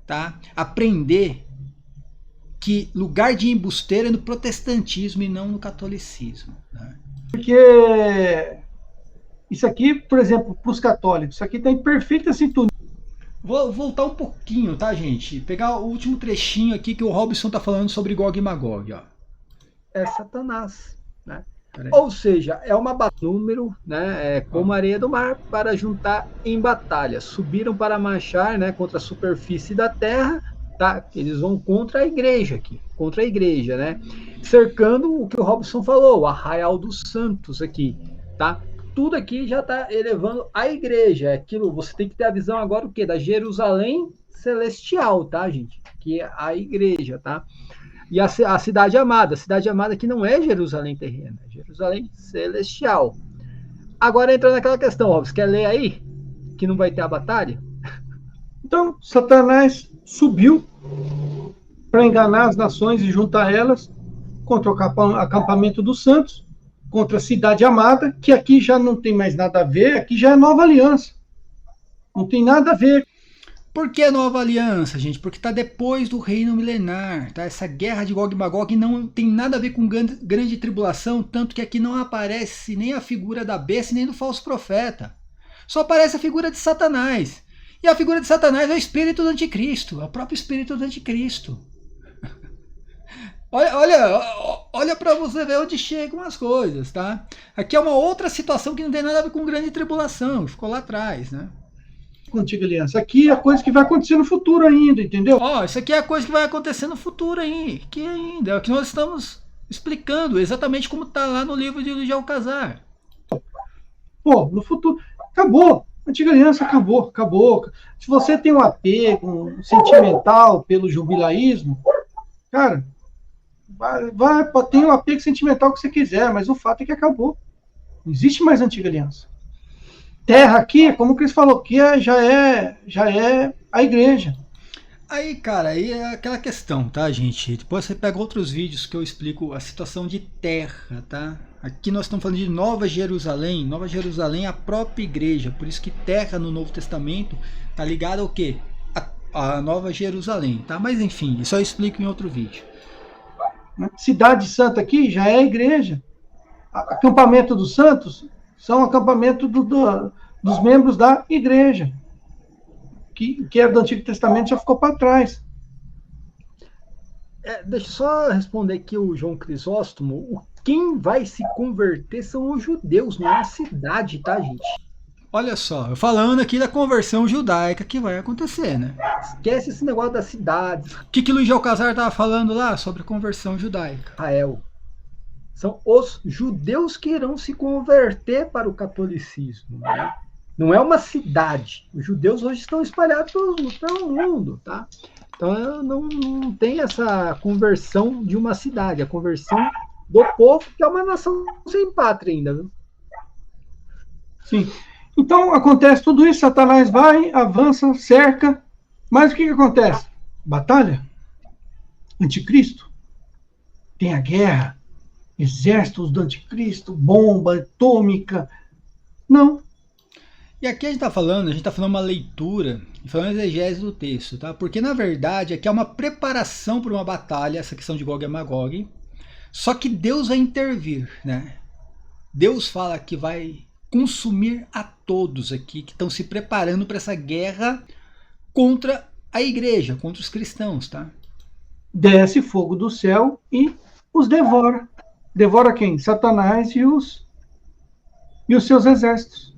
tá? Aprender que lugar de embusteiro é no protestantismo e não no catolicismo, né? Porque isso aqui, por exemplo, para os católicos, isso aqui está em perfeita sintonia. Vou voltar um pouquinho, tá, gente? Pegar o último trechinho aqui que o Robson está falando sobre Gog e Magog, ó. É Satanás, né? Ou seja, é uma número, né? É como a areia do mar para juntar em batalha. Subiram para marchar, né? Contra a superfície da terra, tá? Eles vão contra a igreja aqui, contra a igreja, né? Cercando o que o Robson falou, o Arraial dos Santos aqui, tá? Tudo aqui já está elevando a igreja. É aquilo, você tem que ter a visão agora o quê? Da Jerusalém celestial, tá, gente? Que é a igreja, tá? E a cidade amada que não é Jerusalém terrena, é Jerusalém celestial. Agora entra naquela questão, ó, você quer ler aí? Que não vai ter a batalha? Então, Satanás subiu para enganar as nações e juntar elas contra o acampamento dos santos, contra a cidade amada, que aqui já não tem mais nada a ver, aqui já é nova aliança. Não tem nada a ver. Por que nova aliança, gente? Porque está depois do reino milenar, tá? Essa guerra de Gog e Magog não tem nada a ver com grande tribulação, tanto que aqui não aparece nem a figura da besta, nem do falso profeta. Só aparece a figura de Satanás. E a figura de Satanás é o espírito do anticristo, é o próprio espírito do anticristo. Olha para você ver onde chegam as coisas, tá? Aqui é uma outra situação que não tem nada a ver com grande tribulação, ficou lá atrás, né? Com a antiga aliança. Aqui é a coisa que vai acontecer no futuro ainda, entendeu? Ó, isso aqui é a coisa que vai acontecer no futuro ainda, é o que nós estamos explicando, exatamente como está lá no livro de Luiz de Alcazar. Pô, no futuro, acabou. A antiga aliança acabou. Se você tem um apego sentimental pelo jubilaísmo, cara, tem o apego sentimental que você quiser, mas o fato é que acabou. Não existe mais antiga aliança. Terra aqui, como o Cris falou, que já é a igreja. Aí, cara, aí é aquela questão, tá, gente? Depois você pega outros vídeos que eu explico a situação de terra, tá? Aqui nós estamos falando de Nova Jerusalém. Nova Jerusalém é a própria igreja. Por isso que terra no Novo Testamento tá ligada ao quê? A Nova Jerusalém, tá? Mas enfim, isso eu explico em outro vídeo. Cidade Santa aqui já é a igreja. Acampamento dos santos são acampamento dos membros da igreja. Que era do Antigo Testamento já ficou para trás. Deixa eu só responder aqui o João Crisóstomo. Quem vai se converter são os judeus, não é a cidade, tá, gente? Olha só, eu falando aqui da conversão judaica que vai acontecer, né? Esquece esse negócio das cidades. O que Luiz de Alcazar estava falando lá sobre conversão judaica? Israel. São os judeus que irão se converter para o catolicismo. Né? Não é uma cidade. Os judeus hoje estão espalhados pelo mundo. Tá? Então não tem essa conversão de uma cidade, a conversão do povo, que é uma nação sem pátria ainda. Viu? Sim. Então acontece tudo isso, Satanás vai, avança, cerca, mas o que acontece? Batalha? Anticristo? Tem a guerra? Exércitos do anticristo? Bomba atômica? Não. E aqui a gente está falando uma leitura, falando exegese do texto, tá? Porque na verdade aqui é uma preparação para uma batalha, essa questão de Gog e Magog, só que Deus vai intervir, né? Deus fala que vai consumir a todos aqui que estão se preparando para essa guerra contra a igreja, contra os cristãos, tá? Desce fogo do céu e os devora. Devora quem? Satanás e os seus exércitos.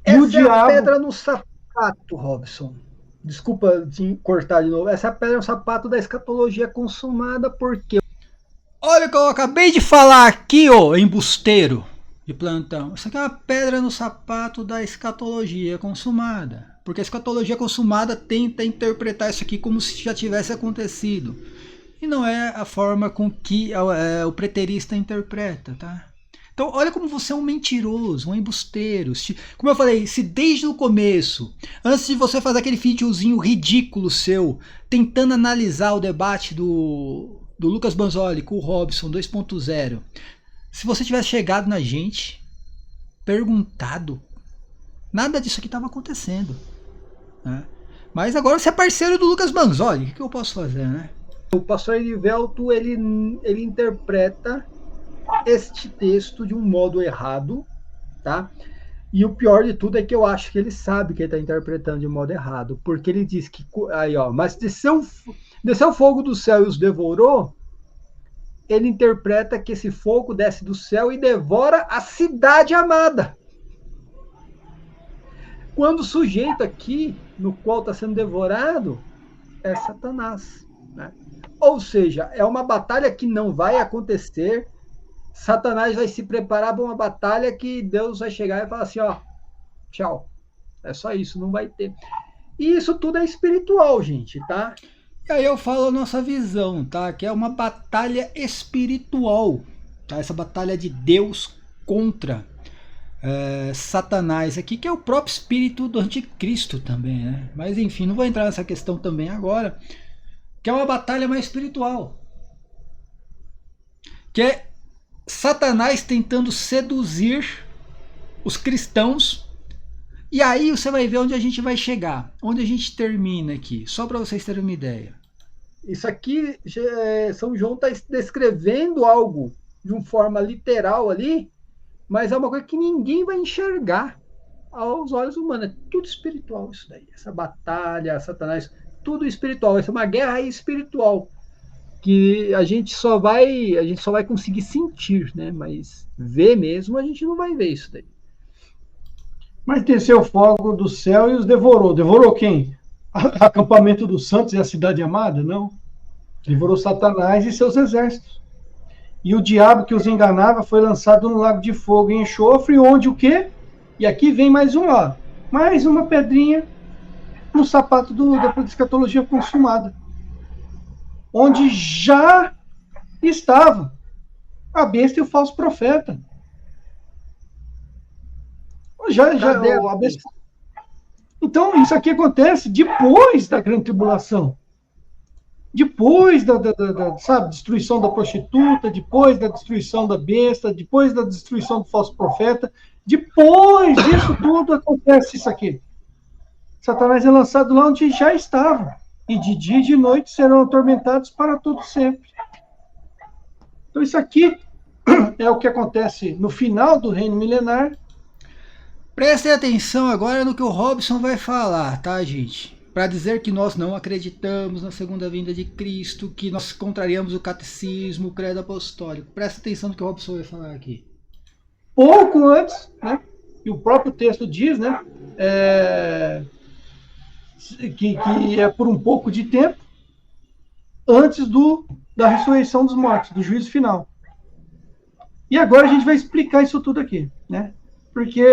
Essa o diabo... a pedra no sapato, Robson. Desculpa te cortar de novo. Essa é a pedra no sapato da escatologia consumada, porque... Olha o que eu acabei de falar aqui, ô embusteiro de plantão. Isso aqui é uma pedra no sapato da escatologia consumada. Porque a escatologia consumada tenta interpretar isso aqui como se já tivesse acontecido. E não é a forma com que o preterista interpreta, tá? Então, olha como você é um mentiroso, um embusteiro. Como eu falei, se desde o começo, antes de você fazer aquele videozinho ridículo seu, tentando analisar o debate do Lucas Banzoli com o Robson 2.0, se você tivesse chegado na gente, perguntado, nada disso aqui estava acontecendo. Né? Mas agora você é parceiro do Lucas Banzoli, o que eu posso fazer, né? O pastor Erivelto, ele interpreta este texto de um modo errado, tá? E o pior de tudo é que eu acho que ele sabe que ele está interpretando de um modo errado, porque ele diz que, aí ó, mas desceu fogo do céu e os devorou. Ele interpreta que esse fogo desce do céu e devora a cidade amada. Quando o sujeito aqui, no qual está sendo devorado, é Satanás. Né? Ou seja, é uma batalha que não vai acontecer. Satanás vai se preparar para uma batalha que Deus vai chegar e falar assim, ó, tchau. É só isso, não vai ter. E isso tudo é espiritual, gente, tá? E aí eu falo a nossa visão, tá? Que é uma batalha espiritual, tá? Essa batalha de Deus contra Satanás aqui, que é o próprio espírito do anticristo também, né? Mas enfim, não vou entrar nessa questão também agora, que é uma batalha mais espiritual. Que é Satanás tentando seduzir os cristãos. E aí você vai ver onde a gente vai chegar, onde a gente termina aqui, só para vocês terem uma ideia. Isso aqui, São João está descrevendo algo de uma forma literal ali, mas é uma coisa que ninguém vai enxergar aos olhos humanos. É tudo espiritual isso daí. Essa batalha, Satanás, tudo espiritual. Essa é uma guerra espiritual que a gente só vai conseguir sentir, né? Mas ver mesmo, a gente não vai ver isso daí. Mas desceu fogo do céu e os devorou. Devorou quem? Acampamento dos santos e a cidade amada? Não. Devorou Satanás e seus exércitos. E o diabo que os enganava foi lançado no lago de fogo e enxofre, onde o quê? E aqui vem mais um, ó. Mais uma pedrinha no sapato da escatologia consumada. Onde já estava a besta e o falso profeta. A besta... Então, isso aqui acontece depois da grande tribulação. Depois da destruição da prostituta, depois da destruição da besta, depois da destruição do falso profeta, depois disso tudo acontece isso aqui. Satanás é lançado lá onde já estava. E de dia e de noite serão atormentados para todo sempre. Então isso aqui é o que acontece no final do reino milenar. Prestem atenção agora no que o Robson vai falar, tá, gente? Para dizer que nós não acreditamos na segunda vinda de Cristo, que nós contrariamos o catecismo, o credo apostólico. Presta atenção no que o Robson vai falar aqui. Pouco antes, né? E o próprio texto diz, né? Que é por um pouco de tempo antes da ressurreição dos mortos, do juízo final. E agora a gente vai explicar isso tudo aqui, né? Porque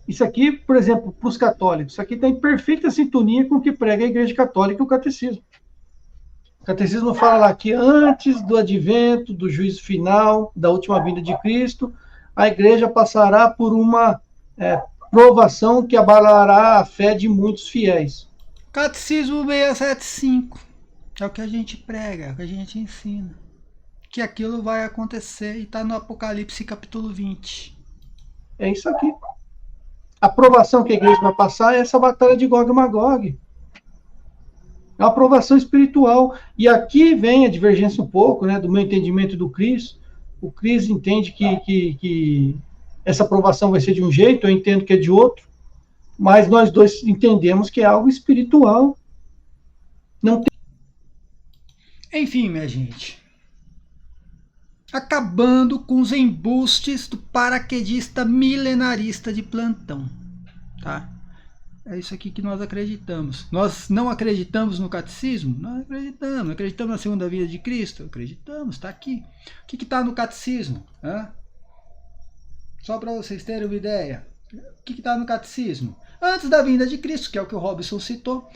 isso aqui, por exemplo, para os católicos, isso aqui está em perfeita sintonia com o que prega a Igreja Católica e o Catecismo. O Catecismo fala lá que antes do advento, do juízo final, da última vinda de Cristo, a Igreja passará por uma provação que abalará a fé de muitos fiéis. Catecismo 675 é o que a gente prega, é o que a gente ensina. Que aquilo vai acontecer e está no Apocalipse capítulo 20. É isso aqui. A provação que a igreja vai passar é essa batalha de Gog e Magog. É uma provação espiritual. E aqui vem a divergência um pouco, né, do meu entendimento do Cris. O Cris entende que essa provação vai ser de um jeito, eu entendo que é de outro. Mas nós dois entendemos que é algo espiritual. Não tem... Enfim, minha gente. Acabando com os embustes do paraquedista milenarista de plantão. Tá? É isso aqui que nós acreditamos. Nós não acreditamos no catecismo? Nós acreditamos. Acreditamos na segunda vinda de Cristo? Acreditamos, está aqui. O que está no catecismo? Só para vocês terem uma ideia. O que está no catecismo? Antes da vinda de Cristo, que é o que o Robson citou,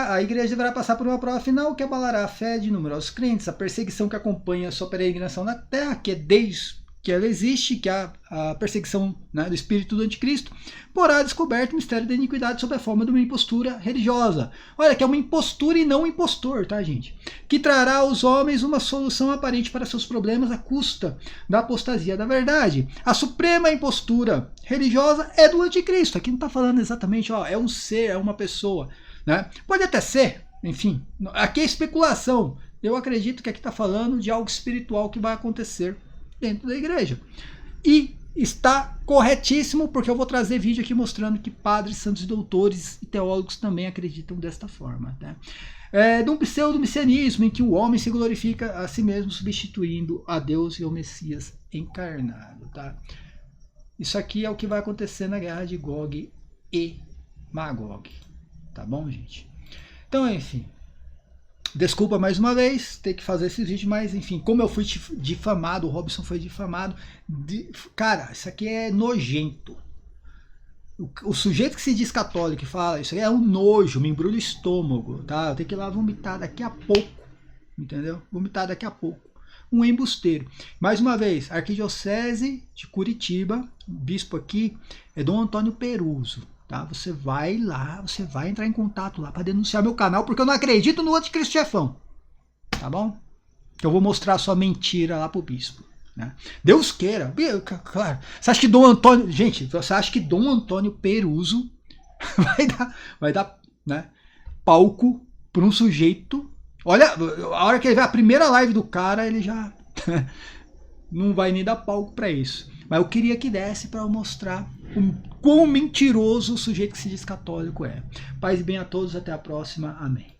a igreja deverá passar por uma prova final que abalará a fé de numerosos crentes, a perseguição que acompanha a sua peregrinação na terra, que é desde que ela existe, que é a perseguição, né, do espírito do anticristo, porá descoberto o mistério da iniquidade sob a forma de uma impostura religiosa. Olha, que é uma impostura e não um impostor, tá, gente? Que trará aos homens uma solução aparente para seus problemas à custa da apostasia da verdade. A suprema impostura religiosa é do anticristo. Aqui não está falando exatamente, é um ser, é uma pessoa, né? Pode até ser, enfim, aqui é especulação. Eu acredito que aqui está falando de algo espiritual que vai acontecer dentro da igreja. E está corretíssimo, porque eu vou trazer vídeo aqui mostrando que padres, santos doutores e teólogos também acreditam desta forma. Tá? De um pseudo-messianismo em que o homem se glorifica a si mesmo, substituindo a Deus e o Messias encarnado. Tá? Isso aqui é o que vai acontecer na guerra de Gog e Magog. Tá bom, gente? Então, enfim. Desculpa mais uma vez ter que fazer esse vídeo, mas enfim, como eu fui difamado, o Robson foi difamado. Cara, isso aqui é nojento. O sujeito que se diz católico e fala isso aí é um nojo, me embrulha o estômago, tá? Eu tenho que ir lá vomitar daqui a pouco, entendeu? Vomitar daqui a pouco. Um embusteiro. Mais uma vez, Arquidiocese de Curitiba, o bispo aqui é Dom Antônio Peruso. Tá? Você vai lá, você vai entrar em contato lá para denunciar meu canal, porque eu não acredito no anticristo chefão. Tá bom? Eu vou mostrar a sua mentira lá pro bispo. Né? Deus queira. Claro. Você acha que Dom Antônio... Gente, você acha que Dom Antônio Peruso vai dar né, palco para um sujeito... Olha, a hora que ele vê a primeira live do cara, ele já não vai nem dar palco para isso. Mas eu queria que desse para eu mostrar quão mentiroso o sujeito que se diz católico é. Paz e bem a todos, até a próxima. Amém.